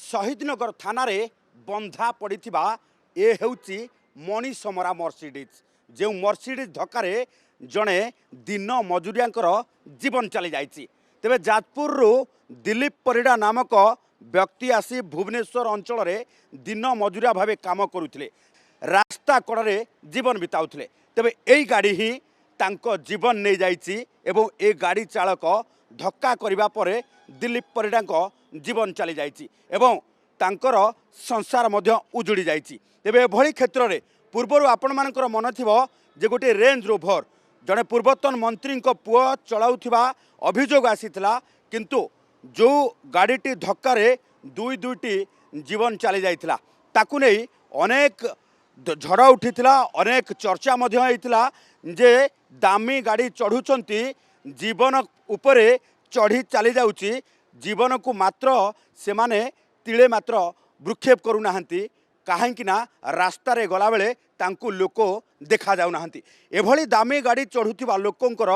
शहीदनगर थाना रे बंधा पड़िथिबा ए हेउची मणिसमरा मर्सिडीज जो मर्सिडीज धक्का जड़े दिन मजुरियांकर जीवन चली जाइए। तेबे जाजपुर दिलीप परिड़ा नामक व्यक्ति आसी भुवनेश्वर अंचल रे दिन मजुरिया भावे काम करुले, रास्ता कड़े जीवन बिताउले। तेबे एई गाड़ी ही तांको जीवन नहीं जाइए एवं ए गाड़ी चालक धक्का करिबा परे दिलीप परिड़ा जीवन चली जाइए एवं तांकर संसार मध्य उजुड़ी जाइए। तेबे एभली क्षेत्र में पूर्वर आपण मानकर मन थिबो जे गोटे रेंज रोभर जड़े पूर्वतन मंत्री पुओ चलाउथिबा अभियोग आसीथिला, किंतु जो गाड़ीटी धक्का दुई दुईटी जीवन चली जाइथिला ताकु नै अनेक झड़ उठिथिला, अनेक चर्चा मध्य होइथिला जे दामी गाड़ी चढ़ुचंती जीवन उपरे चढ़ी चली जाउची, जीवन को मात्र से माने तिले मात्र भ्रूक्षेप करूनाहांती कहीं रास्ता रे गला बेले तांकु लोक देखा जाऊ नाहांती। एभली दामी गाड़ी चढ़ुथिबा लोकंकर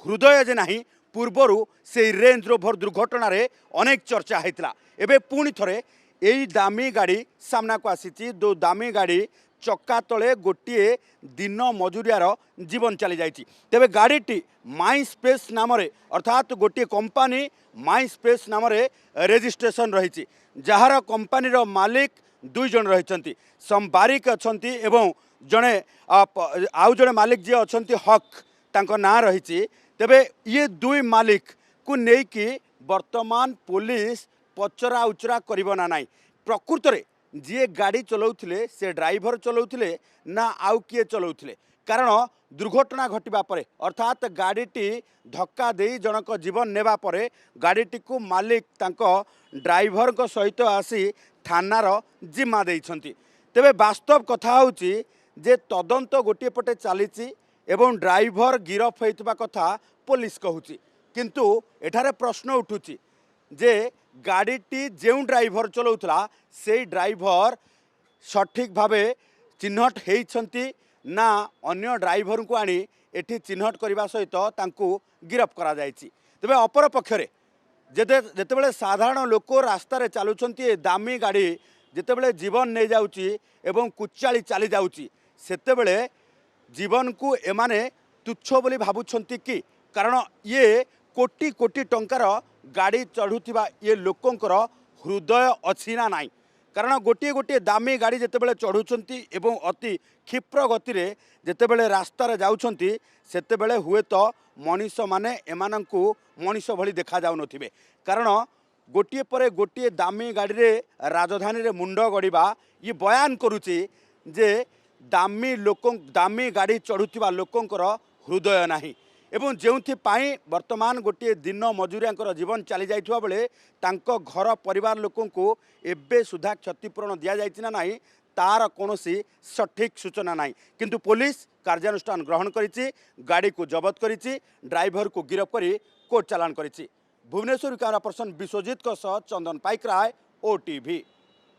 हृदय जे नाही पूर्वरु से रेंज रोभर दुर्घटना रे अनेक चर्चा होइतिला। एबे पुणी थरे एई दामी गाड़ी सामना को आसीची। दो दामी गाड़ी चक्का तले गोटे दिन मजुरियार जीवन चली जाइए। तेबे गाड़ीटी माई स्पेस नाम अर्थात गोटे कंपानी माई स्पेस नाम रेजिस्ट्रेशन रही, जार कंपानी मालिक दुई जन रही, सम बारिक अच्छी एवं जड़े आउ जड़े मालिक जी अच्छा हक तांको ना रही। तेबे ये दुई मालिक को लेकिन वर्तमान पुलिस पचरा उचरा करना ना प्रकृत में जी गाड़ी चलाउथिले से ड्राइवर चलाउथिले ना आउ किए चलाउथिले, कारण दुर्घटना घटिबा परे अर्थात गाड़ीटी धक्का दे जनक जीवन नेबा परे गाड़ीटी को मालिक तांको ड्राइवर को सहित आसी थानार जिम्मा देइछंती। तेबे वास्तव कथा होची जे तदंत गोटे पटे चलीची एवं ड्राइवर गिरफ होइतबा कथा पुलिस कहूची, किंतु एठारे प्रश्न उठुची जे गाड़ीटी जो ड्राइवर चलाउथला से ड्राइवर सठिक भावे चिन्हट होइछंती ना अन्य ड्राइवर को आनी एठी चिन्हट करने सहित तांकु गिरफ करा जायछि। तेबे अपर पक्षरे जेतेबेले साधारण लोक रास्ता रे चलुछंती दामी गाड़ी जेतेबेले जीवन नहीं जाउची एवं कुचाली चली जाउची सेतेबेले जीवन को एमाने तुच्छ बोली भाबुछंती कि, कारण ये कोटी कोटी टंकार गाड़ी चढ़ुथिबा ये लोकंकर हृदय अच्छी ना नाई, कारण गोटे गोटे दामी गाड़ी जितेबाला चढ़ुंट एवं अति क्षिप्र गति रे जितेबाला रास्तार जाउछंती सेतेबेले हुए तो मनीष माने एमानंकु मनीष भली देखा जाउ नथिबे, कारण गोटे पर गोटे दामी गाड़ी रे राजधानी रे मुंड गड़िबा ये बयान करुची जे दामी गाड़ी चढ़ुथिबा लोकंकर हृदय नाही एवं जोपाई वर्तमान गोटे दिन मजुरिया जीवन चली जाइथिबा बेले तांको घर परिवार लोकों को एबे सुधा क्षतिपूरण दि जाइछि ना नाही तार कोनोसी सठिक सूचना नाही, किंतु पुलिस कार्यानुष्ठान ग्रहण करिछि, गाड़ी को जबत करिछि, ड्राइवर को गिरफ्त करी कोर्ट चालान करिछि। भुवनेश्वर कैमरा पर्सन विश्वजीत को सह चंदन पाइकराय, ओटीवी।